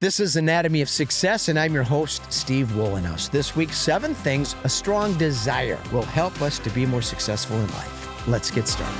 This is Anatomy of Success, and I'm your host, Steve Wohlenhaus. This week, 7 things a strong desire will help us to be more successful in life. Let's get started.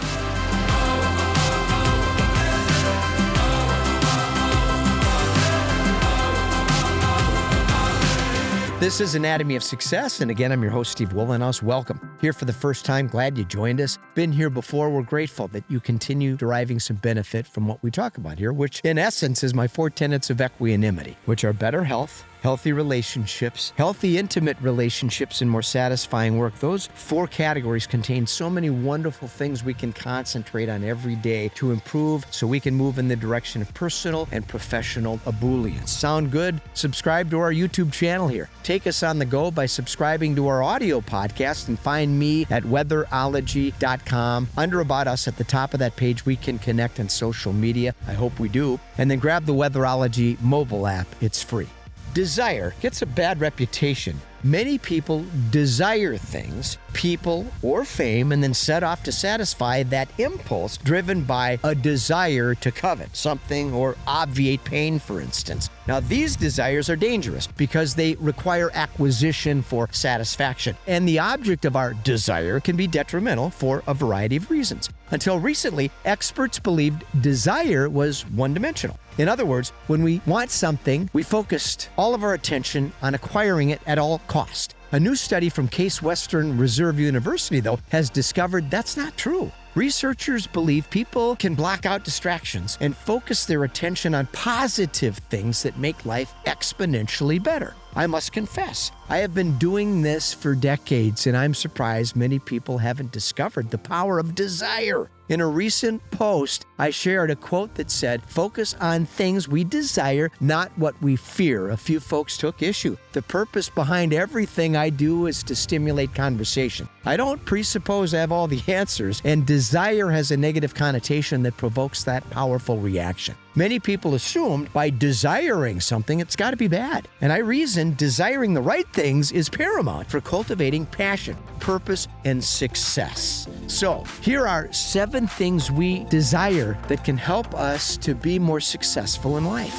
This is Anatomy of Success, and again, I'm your host, Steve Wohlenhaus. Welcome. Here for the first time, glad you joined us. Been here before, we're grateful that you continue deriving some benefit from what we talk about here, which in essence is my 4 tenets of equanimity, which are better health, healthy relationships, healthy intimate relationships, and more satisfying work. Those 4 categories contain so many wonderful things we can concentrate on every day to improve so we can move in the direction of personal and professional ebullience. Sound good? Subscribe to our YouTube channel here. Take us on the go by subscribing to our audio podcast and find me at weatherology.com. Under About Us at the top of that page, we can connect on social media. I hope we do. And then grab the Weatherology mobile app. It's free. Desire gets a bad reputation. Many people desire things, people, or fame, and then set off to satisfy that impulse driven by a desire to covet something or obviate pain, for instance. Now, these desires are dangerous because they require acquisition for satisfaction, and the object of our desire can be detrimental for a variety of reasons. Until recently, experts believed desire was one-dimensional. In other words, when we want something, we focused all of our attention on acquiring it at all cost. A new study from Case Western Reserve University, though, has discovered that's not true. Researchers believe people can block out distractions and focus their attention on positive things that make life exponentially better. I must confess, I have been doing this for decades, and I'm surprised many people haven't discovered the power of desire. In a recent post, I shared a quote that said, "Focus on things we desire, not what we fear." A few folks took issue. The purpose behind everything I do is to stimulate conversation. I don't presuppose I have all the answers, and desire has a negative connotation that provokes that powerful reaction. Many people assumed by desiring something, it's got to be bad. And I reason desiring the right things is paramount for cultivating passion, purpose, and success. So, here are 7 things we desire that can help us to be more successful in life.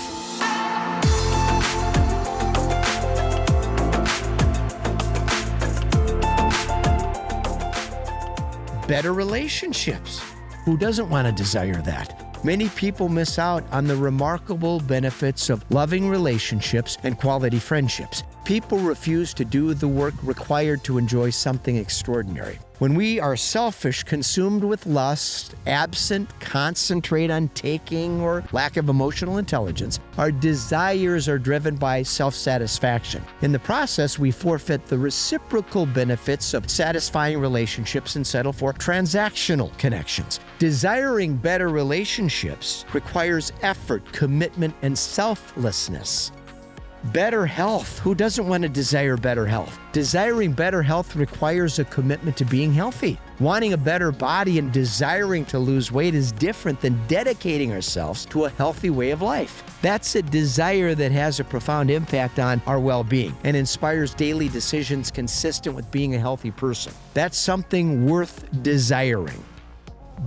Better relationships. Who doesn't want to desire that? Many people miss out on the remarkable benefits of loving relationships and quality friendships. People refuse to do the work required to enjoy something extraordinary. When we are selfish, consumed with lust, absent, concentrate on taking, or lack of emotional intelligence, our desires are driven by self-satisfaction. In the process, we forfeit the reciprocal benefits of satisfying relationships and settle for transactional connections. Desiring better relationships requires effort, commitment, and selflessness. Better health. Who doesn't want to desire better health? Desiring better health requires a commitment to being healthy. Wanting a better body and desiring to lose weight is different than dedicating ourselves to a healthy way of life. That's a desire that has a profound impact on our well-being and inspires daily decisions consistent with being a healthy person. That's something worth desiring.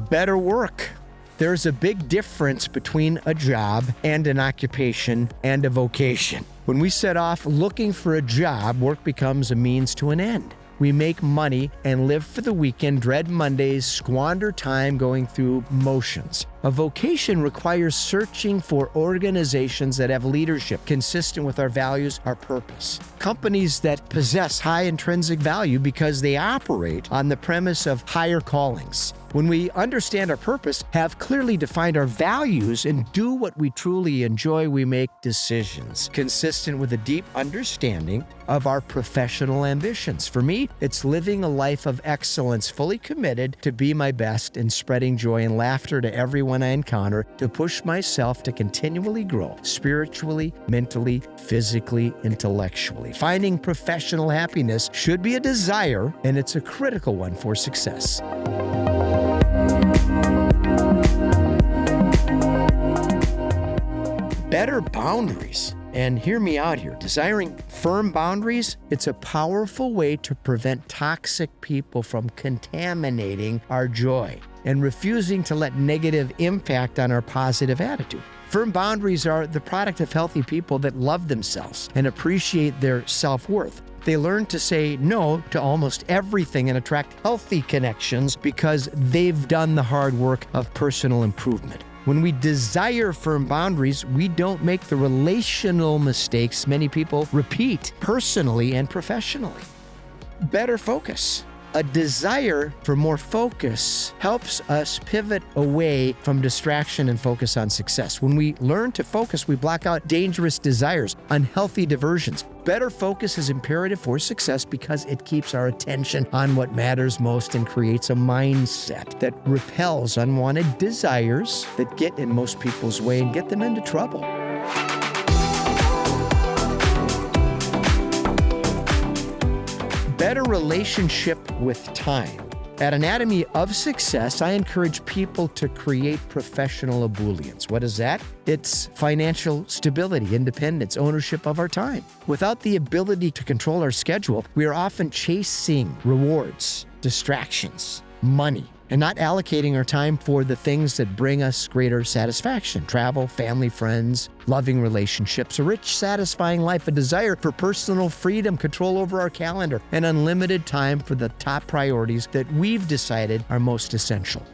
Better work. There's a big difference between a job and an occupation and a vocation. When we set off looking for a job, work becomes a means to an end. We make money and live for the weekend, dread Mondays, squander time going through motions. A vocation requires searching for organizations that have leadership consistent with our values, our purpose. Companies that possess high intrinsic value because they operate on the premise of higher callings. When we understand our purpose, have clearly defined our values, and do what we truly enjoy, we make decisions consistent with a deep understanding of our professional ambitions. For me, it's living a life of excellence, fully committed to be my best and spreading joy and laughter to everyone I encounter, to push myself to continually grow spiritually, mentally, physically, intellectually. Finding professional happiness should be a desire, and it's a critical one for success. Better boundaries. And hear me out here. Desiring firm boundaries, it's a powerful way to prevent toxic people from contaminating our joy and refusing to let negative impact on our positive attitude. Firm boundaries are the product of healthy people that love themselves and appreciate their self-worth. They learn to say no to almost everything and attract healthy connections because they've done the hard work of personal improvement. When we desire firm boundaries, we don't make the relational mistakes many people repeat personally and professionally. Better focus. A desire for more focus helps us pivot away from distraction and focus on success. When we learn to focus, we block out dangerous desires, unhealthy diversions. Better focus is imperative for success because it keeps our attention on what matters most and creates a mindset that repels unwanted desires that get in most people's way and get them into trouble. Better relationship with time. At Anatomy of Success, I encourage people to create professional ebullience. What is that? It's financial stability, independence, ownership of our time. Without the ability to control our schedule, we are often chasing rewards, distractions, money, and not allocating our time for the things that bring us greater satisfaction: travel, family, friends, loving relationships, a rich, satisfying life, a desire for personal freedom, control over our calendar, and unlimited time for the top priorities that we've decided are most essential.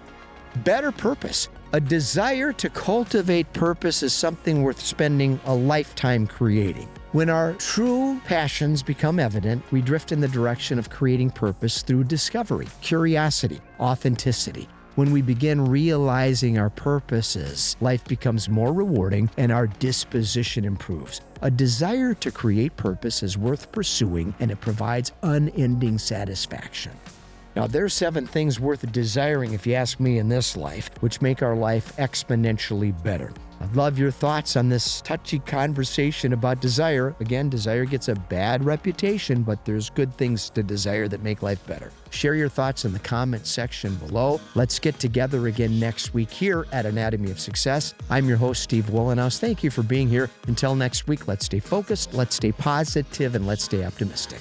Better purpose. A desire to cultivate purpose is something worth spending a lifetime creating. When our true passions become evident, we drift in the direction of creating purpose through discovery, curiosity, authenticity. When we begin realizing our purposes, life becomes more rewarding and our disposition improves. A desire to create purpose is worth pursuing, and it provides unending satisfaction. Now, there's 7 things worth desiring, if you ask me, in this life, which make our life exponentially better. I'd love your thoughts on this touchy conversation about desire. Again, desire gets a bad reputation, but there's good things to desire that make life better. Share your thoughts in the comment section below. Let's get together again next week here at Anatomy of Success. I'm your host, Steve Wohlenhaus. Thank you for being here. Until next week, let's stay focused, let's stay positive, and let's stay optimistic.